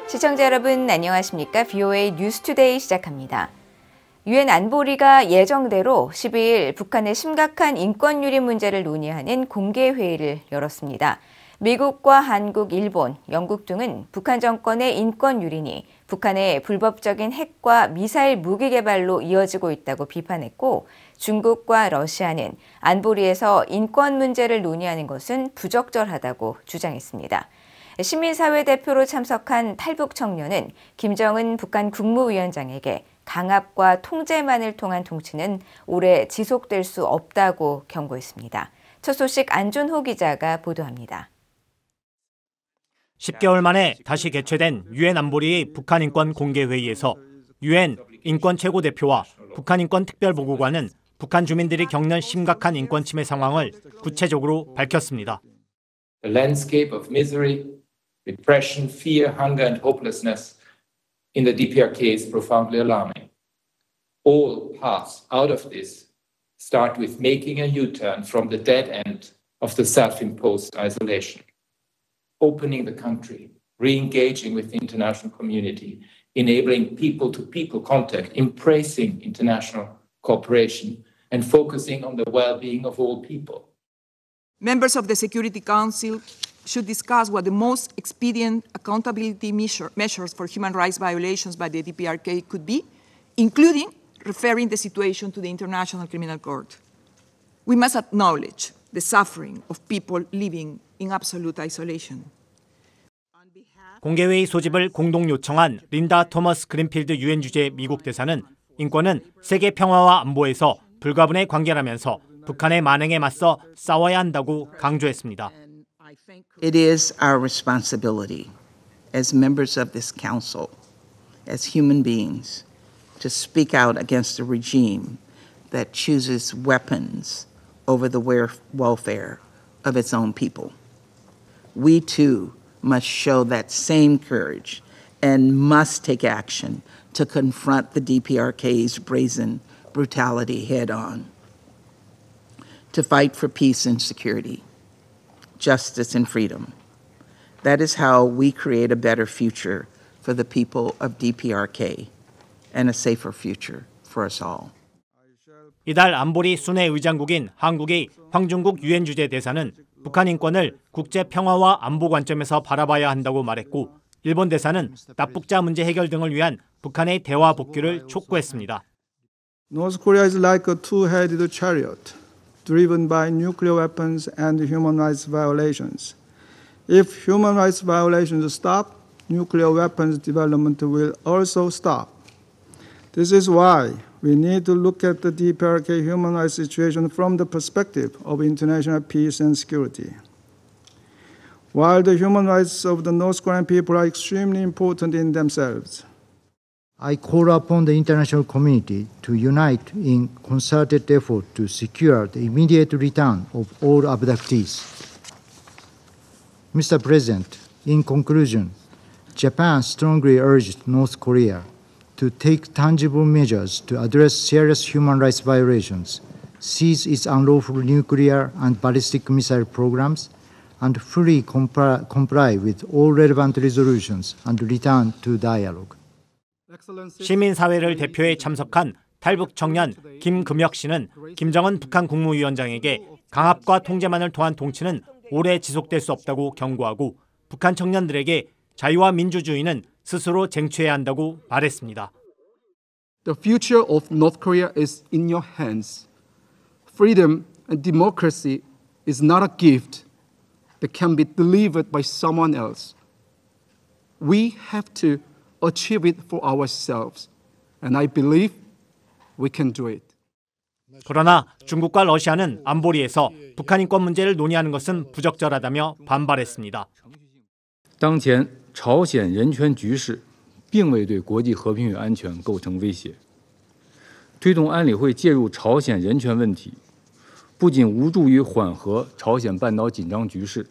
시청자 여러분 안녕하십니까? VOA 뉴스투데이 시작합니다. 유엔 안보리가 예정대로 12일 북한의 심각한 인권 유린 문제를 논의하는 공개 회의를 열었습니다. 미국과 한국, 일본, 영국 등은 북한 정권의 인권 유린이 북한의 불법적인 핵과 미사일 무기 개발로 이어지고 있다고 비판했고, 중국과 러시아는 안보리에서 인권 문제를 논의하는 것은 부적절하다고 주장했습니다. 시민사회 대표로 참석한 탈북 청년은 김정은 북한 국무위원장에게 강압과 통제만을 통한 통치는 오래 지속될 수 없다고 경고했습니다. 첫 소식 안준호 기자가 보도합니다. 10개월 만에 다시 개최된 유엔 안보리의 북한 인권 공개 회의에서 유엔 인권 최고대표와 북한 인권 특별보고관은 북한 주민들이 겪는 심각한 인권 침해 상황을 구체적으로 밝혔습니다. The landscape of misery, repression, fear, hunger and hopelessness in the DPRK is profoundly alarming. All paths out of this start with making a U-turn from the dead end of the self-imposed isolation, opening the country, re-engaging with the international community, enabling people-to-people contact, embracing international cooperation, and focusing on the well-being of all people. Members of the Security Council should discuss what the most expedient accountability measures for human rights violations by the DPRK could be, including referring the situation to the International Criminal Court. We must acknowledge the suffering of people living in absolute isolation. 공개회의 소집을 공동 요청한 린다 토머스 그린필드 유엔 주재 미국 대사는 인권은 세계 평화와 안보에서 불가분의 관계라면서 북한의 만행에 맞서 싸워야 한다고 강조했습니다. It is our responsibility as members of this council, as human beings, to speak out against a regime that chooses weapons over the welfare of its own people. We too must show that same courage and must take action to confront the DPRK's brazen brutality head on, to fight for peace and security, justice and freedom. That is how we create a better future for the people of DPRK and a safer future for us all. 이달 안보리 순회 의장국인 한국의 황중국 유엔 주재 대사는 북한 인권을 국제 평화와 안보 관점에서 바라봐야 한다고 말했고, 일본 대사는 납북자 문제 해결 등을 위한 북한의 대화 복귀를 촉구했습니다. North Korea is like a two-headed chariot, driven by nuclear weapons and human rights violations. If human rights violations stop, nuclear weapons development will also stop. This is why we need to look at the DPRK human rights situation from the perspective of international peace and security. While the human rights of the North Korean people are extremely important in themselves, I call upon the international community to unite in concerted effort to secure the immediate return of all abductees. Mr. President, in conclusion, Japan strongly urged North Korea to take tangible measures to address serious human rights violations, cease its unlawful nuclear and ballistic missile programs, and fully comply with all relevant resolutions and return to dialogue. 시민사회를 대표해 참석한 탈북 청년 김금혁 씨는 김정은 북한 국무위원장에게 강압과 통제만을 통한 통치는 오래 지속될 수 없다고 경고하고, 북한 청년들에게 자유와 민주주의는 스스로 쟁취해야 한다고 말했습니다. The future of North Korea is in your hands. Freedom and democracy is not a gift that can be delivered by someone else. We have to achieve it for ourselves, and I believe we can do it. 그러나 중국과 러시아는 안보리에서 북한 인권 문제를 논의하는 것은 부적절하다며 반발했습니다. 当前朝鲜人权局势并未对国际和平与安全构成威胁。推动安理会介入朝鲜人权问题，不仅无助于缓和朝鲜半岛紧张局势，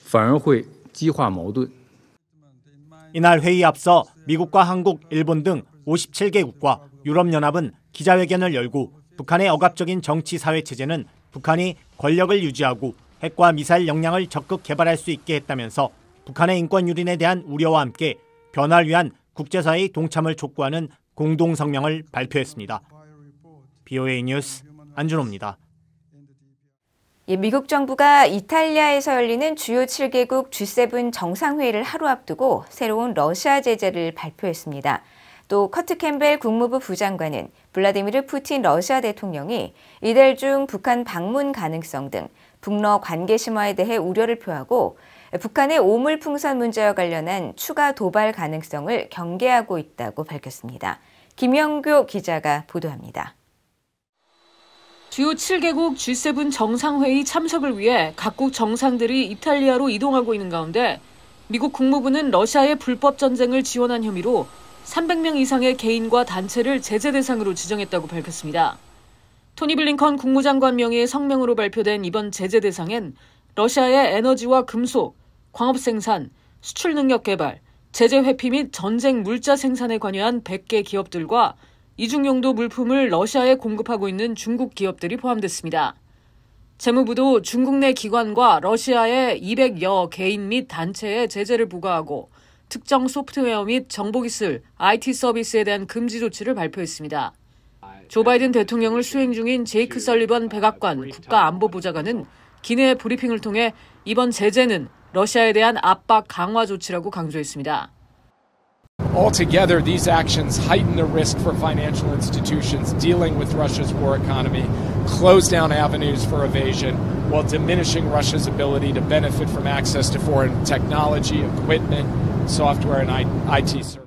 反而会激化矛盾。 이날 회의에 앞서 미국과 한국, 일본 등 57개국과 유럽연합은 기자회견을 열고 북한의 억압적인 정치 사회 체제는 북한이 권력을 유지하고 핵과 미사일 역량을 적극 개발할 수 있게 했다면서 북한의 인권 유린에 대한 우려와 함께 변화를 위한 국제사회의 동참을 촉구하는 공동성명을 발표했습니다. BOA 뉴스 안준호입니다. 미국 정부가 이탈리아에서 열리는 주요 7개국 G7 정상회의를 하루 앞두고 새로운 러시아 제재를 발표했습니다. 또 커트 캠벨 국무부 부장관은 블라디미르 푸틴 러시아 대통령이 이달 중 북한 방문 가능성 등 북러 관계 심화에 대해 우려를 표하고 북한의 오물풍선 문제와 관련한 추가 도발 가능성을 경계하고 있다고 밝혔습니다. 김영교 기자가 보도합니다. 주요 7개국 G7 정상회의 참석을 위해 각국 정상들이 이탈리아로 이동하고 있는 가운데 미국 국무부는 러시아의 불법 전쟁을 지원한 혐의로 300명 이상의 개인과 단체를 제재 대상으로 지정했다고 밝혔습니다. 토니 블링컨 국무장관 명의의 성명으로 발표된 이번 제재 대상엔 러시아의 에너지와 금속, 광업 생산, 수출 능력 개발, 제재 회피 및 전쟁 물자 생산에 관여한 100개 기업들과 이중용도 물품을 러시아에 공급하고 있는 중국 기업들이 포함됐습니다. 재무부도 중국 내 기관과 러시아의 200여 개인 및 단체에 제재를 부과하고 특정 소프트웨어 및 정보기술, IT 서비스에 대한 금지 조치를 발표했습니다. 조 바이든 대통령을 수행 중인 제이크 설리번 백악관 국가안보보좌관은 기내 브리핑을 통해 이번 제재는 러시아에 대한 압박 강화 조치라고 강조했습니다. Altogether, these actions heighten the risk for financial institutions dealing with Russia's war economy, close down avenues for evasion, while diminishing Russia's ability to benefit from access to foreign technology, equipment, software, and IT services.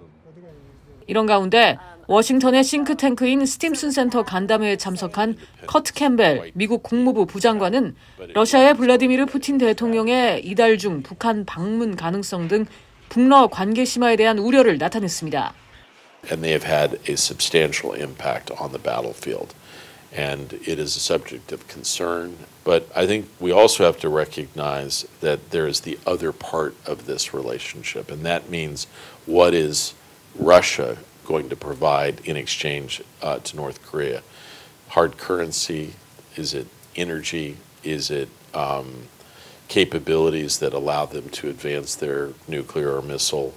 이런 가운데 워싱턴의 싱크탱크인 스팀슨 센터 간담회에 참석한 커트 캠벨 미국 국무부 부장관은 러시아의 블라디미르 푸틴 대통령의 이달 중 북한 방문 가능성 등 북러 관계 심화에 대한 우려를 나타냈습니다. And they have had a substantial impact on the battlefield. And it is a subject of concern. But I think we also have to recognize that there is the other part of this relationship. And that means what is Russia going to provide in exchange to North Korea? Hard currency? Is it energy? Is it capabilities that allow them to advance their nuclear or missile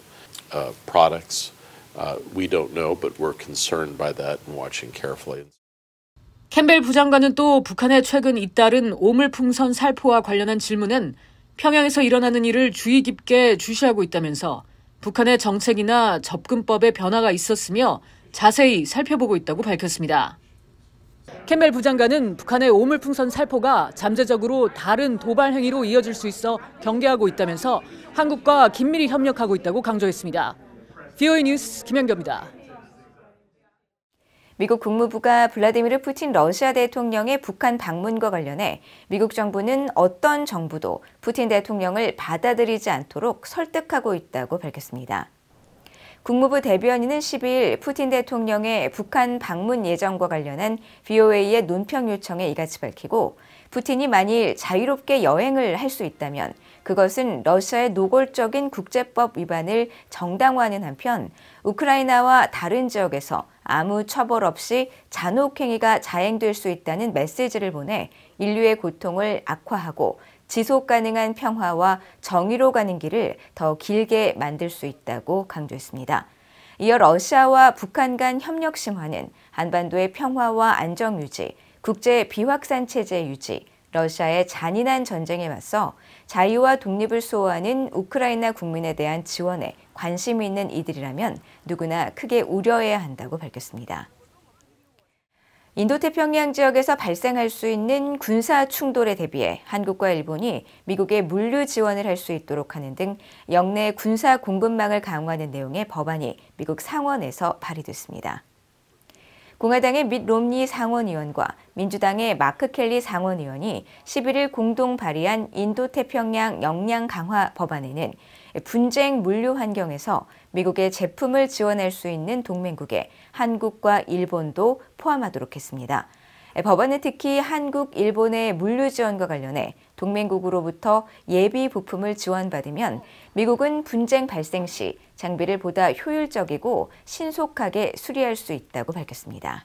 products? We don't know, but we're concerned by that and watching carefully. 캠벨 부장관은 또 북한의 최근 잇따른 오물풍선 살포와 관련한 질문은 평양에서 일어나는 일을 주의 깊게 주시하고 있다면서 북한의 정책이나 접근법에 변화가 있었으며 자세히 살펴보고 있다고 밝혔습니다. 캠벨 부장관은 북한의 오물풍선 살포가 잠재적으로 다른 도발 행위로 이어질 수 있어 경계하고 있다면서 한국과 긴밀히 협력하고 있다고 강조했습니다. BOA 뉴스 김현교입니다. 미국 국무부가 블라디미르 푸틴 러시아 대통령의 북한 방문과 관련해 미국 정부는 어떤 정부도 푸틴 대통령을 받아들이지 않도록 설득하고 있다고 밝혔습니다. 국무부 대변인은 12일 푸틴 대통령의 북한 방문 예정과 관련한 BOA의 논평 요청에 이같이 밝히고 푸틴이 만일 자유롭게 여행을 할 수 있다면 그것은 러시아의 노골적인 국제법 위반을 정당화하는 한편 우크라이나와 다른 지역에서 아무 처벌 없이 잔혹행위가 자행될 수 있다는 메시지를 보내 인류의 고통을 악화하고 지속 가능한 평화와 정의로 가는 길을 더 길게 만들 수 있다고 강조했습니다. 이어 러시아와 북한 간 협력 심화는 한반도의 평화와 안정 유지, 국제 비확산 체제 유지, 러시아의 잔인한 전쟁에 맞서 자유와 독립을 수호하는 우크라이나 국민에 대한 지원에 관심이 있는 이들이라면 누구나 크게 우려해야 한다고 밝혔습니다. 인도태평양 지역에서 발생할 수 있는 군사 충돌에 대비해 한국과 일본이 미국에 물류 지원을 할 수 있도록 하는 등 영내 군사 공급망을 강화하는 내용의 법안이 미국 상원에서 발의됐습니다. 공화당의 밋 롬니 상원의원과 민주당의 마크 켈리 상원의원이 11일 공동 발의한 인도태평양 역량 강화 법안에는 분쟁 물류 환경에서 미국의 제품을 지원할 수 있는 동맹국에 한국과 일본도 포함하도록 했습니다. 법안은 특히 한국, 일본의 물류 지원과 관련해 동맹국으로부터 예비 부품을 지원받으면 미국은 분쟁 발생 시 장비를 보다 효율적이고 신속하게 수리할 수 있다고 밝혔습니다.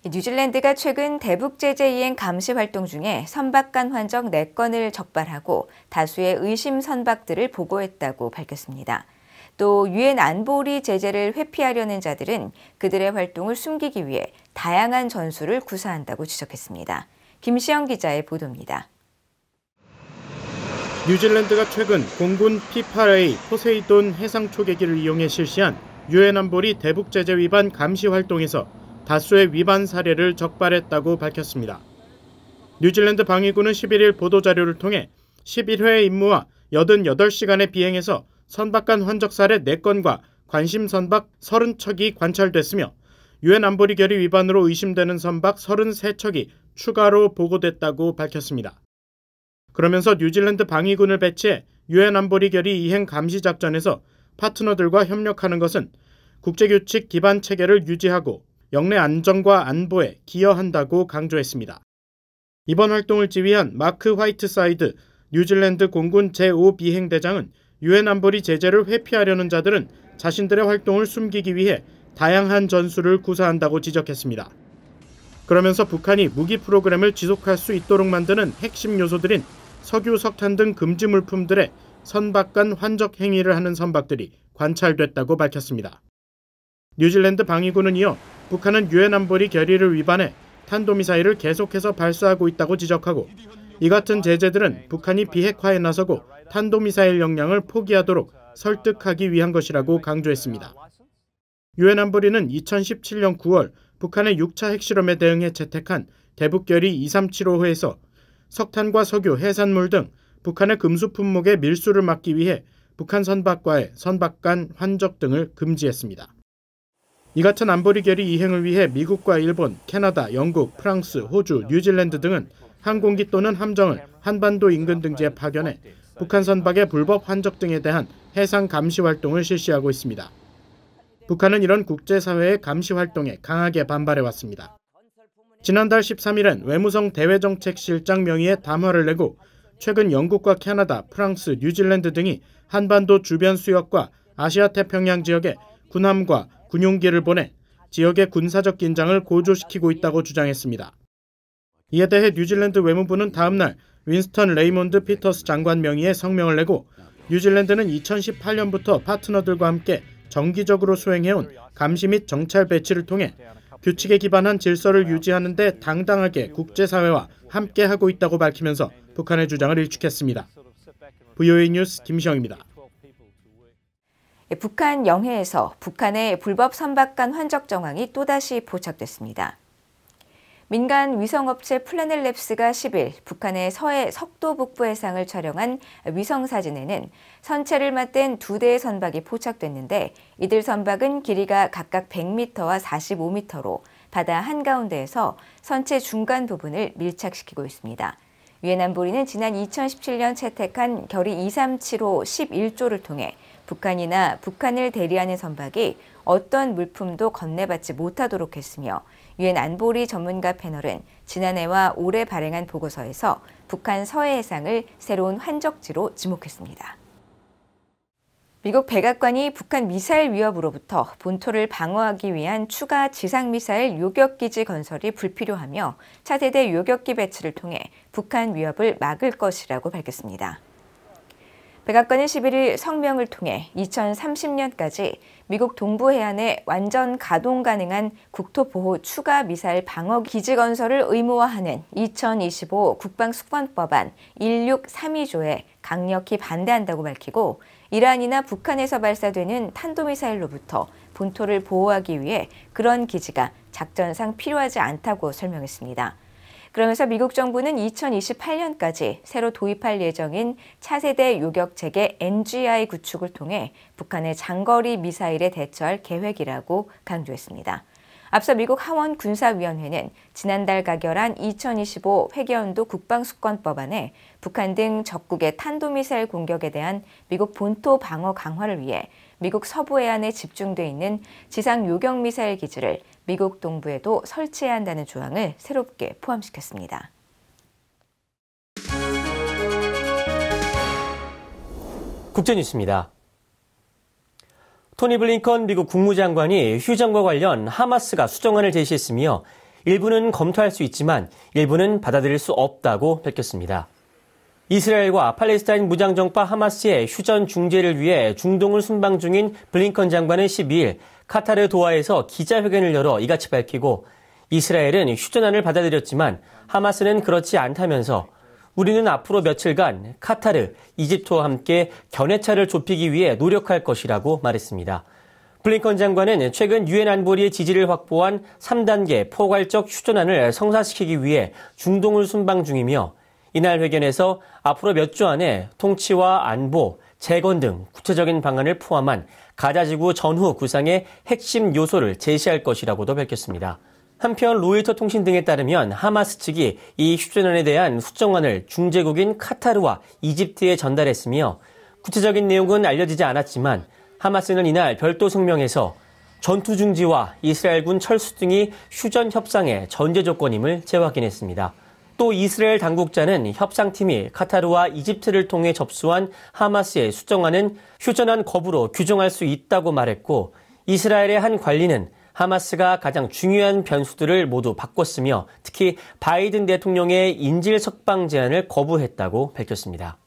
뉴질랜드가 최근 대북 제재 이행 감시 활동 중에 선박간 환적 4건을 적발하고 다수의 의심 선박들을 보고했다고 밝혔습니다. 또 유엔 안보리 제재를 회피하려는 자들은 그들의 활동을 숨기기 위해 다양한 전술을 구사한다고 지적했습니다. 김시영 기자의 보도입니다. 뉴질랜드가 최근 공군 P-8A 포세이돈 해상 초계기를 이용해 실시한 유엔 안보리 대북 제재 위반 감시 활동에서 다수의 위반 사례를 적발했다고 밝혔습니다. 뉴질랜드 방위군은 11일 보도자료를 통해 11회 임무와 88시간의 비행에서 선박간 환적 사례 4건과 관심 선박 30척이 관찰됐으며 유엔 안보리 결의 위반으로 의심되는 선박 33척이 추가로 보고됐다고 밝혔습니다. 그러면서 뉴질랜드 방위군을 배치해 유엔 안보리 결의 이행 감시 작전에서 파트너들과 협력하는 것은 국제규칙 기반 체계를 유지하고 영내 안정과 안보에 기여한다고 강조했습니다. 이번 활동을 지휘한 마크 화이트사이드 뉴질랜드 공군 제5비행대장은 유엔 안보리 제재를 회피하려는 자들은 자신들의 활동을 숨기기 위해 다양한 전술을 구사한다고 지적했습니다. 그러면서 북한이 무기 프로그램을 지속할 수 있도록 만드는 핵심 요소들인 석유, 석탄 등 금지 물품들의 선박 간 환적 행위를 하는 선박들이 관찰됐다고 밝혔습니다. 뉴질랜드 방위군은 이어 북한은 유엔 안보리 결의를 위반해 탄도미사일을 계속해서 발사하고 있다고 지적하고 이 같은 제재들은 북한이 비핵화에 나서고 탄도미사일 역량을 포기하도록 설득하기 위한 것이라고 강조했습니다. 유엔 안보리는 2017년 9월 북한의 6차 핵실험에 대응해 채택한 대북결의 2375호에서 석탄과 석유, 해산물 등 북한의 금수 품목의 밀수를 막기 위해 북한 선박과의 선박 간 환적 등을 금지했습니다. 이 같은 안보리 결의 이행을 위해 미국과 일본, 캐나다, 영국, 프랑스, 호주, 뉴질랜드 등은 항공기 또는 함정을 한반도 인근 등지에 파견해 북한 선박의 불법 환적 등에 대한 해상 감시 활동을 실시하고 있습니다. 북한은 이런 국제사회의 감시 활동에 강하게 반발해왔습니다. 지난달 13일엔 외무성 대외정책실장 명의의 담화를 내고 최근 영국과 캐나다, 프랑스, 뉴질랜드 등이 한반도 주변 수역과 아시아 태평양 지역에 군함과 군용기를 보내 지역의 군사적 긴장을 고조시키고 있다고 주장했습니다. 이에 대해 뉴질랜드 외무부는 다음 날 윈스턴 레이몬드 피터스 장관 명의의 성명을 내고 뉴질랜드는 2018년부터 파트너들과 함께 정기적으로 수행해온 감시 및 정찰 배치를 통해 규칙에 기반한 질서를 유지하는 데 당당하게 국제사회와 함께하고 있다고 밝히면서 북한의 주장을 일축했습니다. VOA 뉴스 김시영입니다. 북한 영해에서 북한의 불법 선박간 환적 정황이 또다시 포착됐습니다. 민간 위성업체 플래넷랩스가 10일 북한의 서해 석도 북부 해상을 촬영한 위성사진에는 선체를 맞댄 2대의 선박이 포착됐는데 이들 선박은 길이가 각각 100m와 45m로 바다 한가운데에서 선체 중간 부분을 밀착시키고 있습니다. 유엔 안보리는 지난 2017년 채택한 결의 2375 11조를 통해 북한이나 북한을 대리하는 선박이 어떤 물품도 건네받지 못하도록 했으며 유엔 안보리 전문가 패널은 지난해와 올해 발행한 보고서에서 북한 서해 해상을 새로운 환적지로 지목했습니다. 미국 백악관이 북한 미사일 위협으로부터 본토를 방어하기 위한 추가 지상미사일 요격기지 건설이 불필요하며 차세대 요격기 배치를 통해 북한 위협을 막을 것이라고 밝혔습니다. 백악관은 11일 성명을 통해 2030년까지 미국 동부 해안에 완전 가동 가능한 국토보호 추가 미사일 방어 기지 건설을 의무화하는 2025 국방수권법안 1632조에 강력히 반대한다고 밝히고 이란이나 북한에서 발사되는 탄도미사일로부터 본토를 보호하기 위해 그런 기지가 작전상 필요하지 않다고 설명했습니다. 그러면서 미국 정부는 2028년까지 새로 도입할 예정인 차세대 요격체계 NGI 구축을 통해 북한의 장거리 미사일에 대처할 계획이라고 강조했습니다. 앞서 미국 하원 군사위원회는 지난달 가결한 2025 회계연도 국방수권법안에 북한 등 적국의 탄도미사일 공격에 대한 미국 본토 방어 강화를 위해 미국 서부 해안에 집중돼 있는 지상 요격미사일 기지를 미국 동부에도 설치해야 한다는 조항을 새롭게 포함시켰습니다. 국제뉴스입니다. 토니 블링컨 미국 국무장관이 휴전과 관련 하마스가 수정안을 제시했으며 일부는 검토할 수 있지만 일부는 받아들일 수 없다고 밝혔습니다. 이스라엘과 팔레스타인 무장정파 하마스의 휴전 중재를 위해 중동을 순방 중인 블링컨 장관은 12일 카타르 도하에서 기자회견을 열어 이같이 밝히고 이스라엘은 휴전안을 받아들였지만 하마스는 그렇지 않다면서 우리는 앞으로 며칠간 카타르, 이집트와 함께 견해차를 좁히기 위해 노력할 것이라고 말했습니다. 블링컨 장관은 최근 유엔 안보리의 지지를 확보한 3단계 포괄적 휴전안을 성사시키기 위해 중동을 순방 중이며 이날 회견에서 앞으로 몇 주 안에 통치와 안보, 재건 등 구체적인 방안을 포함한 가자지구 전후 구상의 핵심 요소를 제시할 것이라고도 밝혔습니다. 한편 로이터 통신 등에 따르면 하마스 측이 이 휴전안에 대한 수정안을 중재국인 카타르와 이집트에 전달했으며 구체적인 내용은 알려지지 않았지만 하마스는 이날 별도 성명에서 전투 중지와 이스라엘군 철수 등이 휴전 협상의 전제 조건임을 재확인했습니다. 또 이스라엘 당국자는 협상팀이 카타르와 이집트를 통해 접수한 하마스의 수정안은 휴전안 거부로 규정할 수 있다고 말했고 이스라엘의 한 관리는 하마스가 가장 중요한 변수들을 모두 바꿨으며 특히 바이든 대통령의 인질 석방 제안을 거부했다고 밝혔습니다.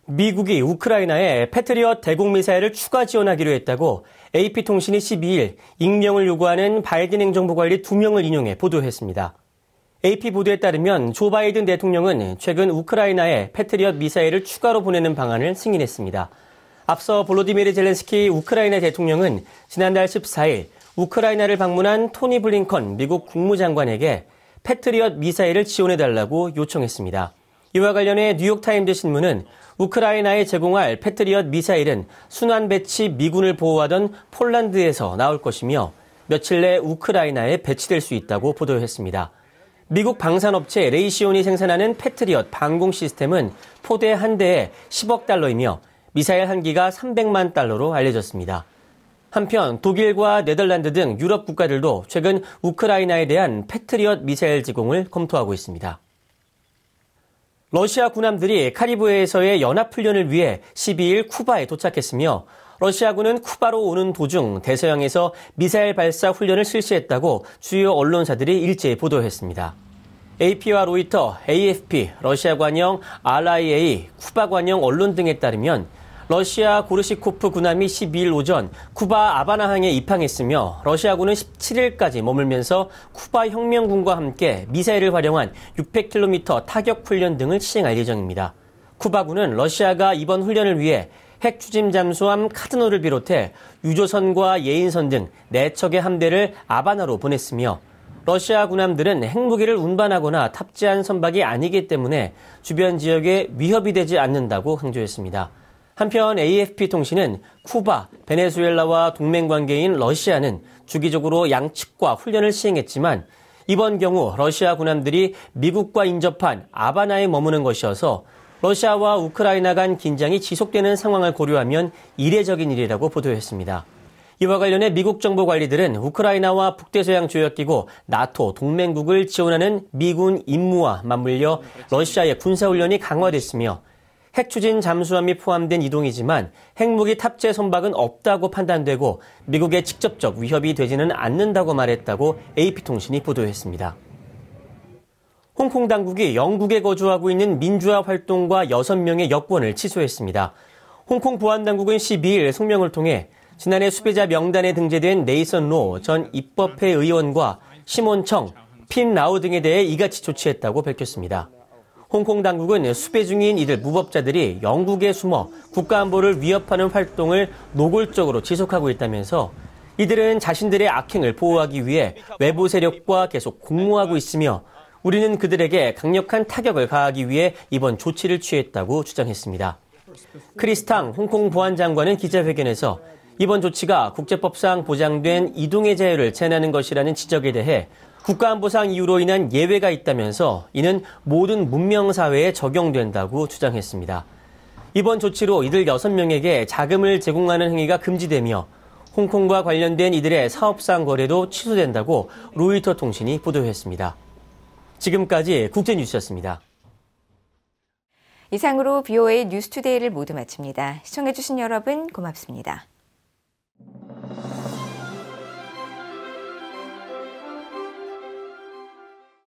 미국이 우크라이나에 패트리엇 대공 미사일을 추가 지원하기로 했다고 AP통신이 12일 익명을 요구하는 바이든 행정부 관리 2명을 인용해 보도했습니다. AP 보도에 따르면 조 바이든 대통령은 최근 우크라이나에 패트리엇 미사일을 추가로 보내는 방안을 승인했습니다. 앞서 볼로디미르 젤렌스키 우크라이나 대통령은 지난달 14일 우크라이나를 방문한 토니 블링컨 미국 국무장관에게 패트리엇 미사일을 지원해달라고 요청했습니다. 이와 관련해 뉴욕타임즈 신문은 우크라이나에 제공할 패트리엇 미사일은 순환 배치 미군을 보호하던 폴란드에서 나올 것이며 며칠 내 우크라이나에 배치될 수 있다고 보도했습니다. 미국 방산업체 레이시온이 생산하는 패트리엇 방공 시스템은 포대 한 대에 10억 달러이며 미사일 한 기가 300만 달러로 알려졌습니다. 한편 독일과 네덜란드 등 유럽 국가들도 최근 우크라이나에 대한 패트리엇 미사일 제공을 검토하고 있습니다. 러시아 군함들이 카리브해에서의 연합훈련을 위해 12일 쿠바에 도착했으며 러시아군은 쿠바로 오는 도중 대서양에서 미사일 발사 훈련을 실시했다고 주요 언론사들이 일제히 보도했습니다. AP와 로이터, AFP, 러시아 관영 RIA, 쿠바 관영 언론 등에 따르면 러시아 고르시코프 군함이 12일 오전 쿠바 아바나항에 입항했으며 러시아군은 17일까지 머물면서 쿠바 혁명군과 함께 미사일을 활용한 600km 타격 훈련 등을 시행할 예정입니다. 쿠바군은 러시아가 이번 훈련을 위해 핵추진 잠수함 카드노를 비롯해 유조선과 예인선 등 4척의 함대를 아바나로 보냈으며 러시아 군함들은 핵무기를 운반하거나 탑재한 선박이 아니기 때문에 주변 지역에 위협이 되지 않는다고 강조했습니다. 한편 AFP 통신은 쿠바, 베네수엘라와 동맹관계인 러시아는 주기적으로 양측과 훈련을 시행했지만 이번 경우 러시아 군함들이 미국과 인접한 아바나에 머무는 것이어서 러시아와 우크라이나 간 긴장이 지속되는 상황을 고려하면 이례적인 일이라고 보도했습니다. 이와 관련해 미국 정부 관리들은 우크라이나와 북대서양 조약기구 나토 동맹국을 지원하는 미군 임무와 맞물려 러시아의 군사훈련이 강화됐으며 핵추진 잠수함이 포함된 이동이지만 핵무기 탑재 선박은 없다고 판단되고 미국에 직접적 위협이 되지는 않는다고 말했다고 AP통신이 보도했습니다. 홍콩 당국이 영국에 거주하고 있는 민주화 활동가 6명의 여권을 취소했습니다. 홍콩 보안당국은 12일 성명을 통해 지난해 수배자 명단에 등재된 네이선 로 전 입법회 의원과 시몬청, 핀 라오 등에 대해 이같이 조치했다고 밝혔습니다. 홍콩 당국은 수배 중인 이들 무법자들이 영국에 숨어 국가안보를 위협하는 활동을 노골적으로 지속하고 있다면서 이들은 자신들의 악행을 보호하기 위해 외부 세력과 계속 공모하고 있으며 우리는 그들에게 강력한 타격을 가하기 위해 이번 조치를 취했다고 주장했습니다. 크리스탕 홍콩 보안장관은 기자회견에서 이번 조치가 국제법상 보장된 이동의 자유를 제한하는 것이라는 지적에 대해 국가안보상 이유로 인한 예외가 있다면서 이는 모든 문명사회에 적용된다고 주장했습니다. 이번 조치로 이들 6명에게 자금을 제공하는 행위가 금지되며 홍콩과 관련된 이들의 사업상 거래도 취소된다고 로이터 통신이 보도했습니다. 지금까지 국제뉴스였습니다. 이상으로 BOA 뉴스투데이를 모두 마칩니다. 시청해주신 여러분 고맙습니다.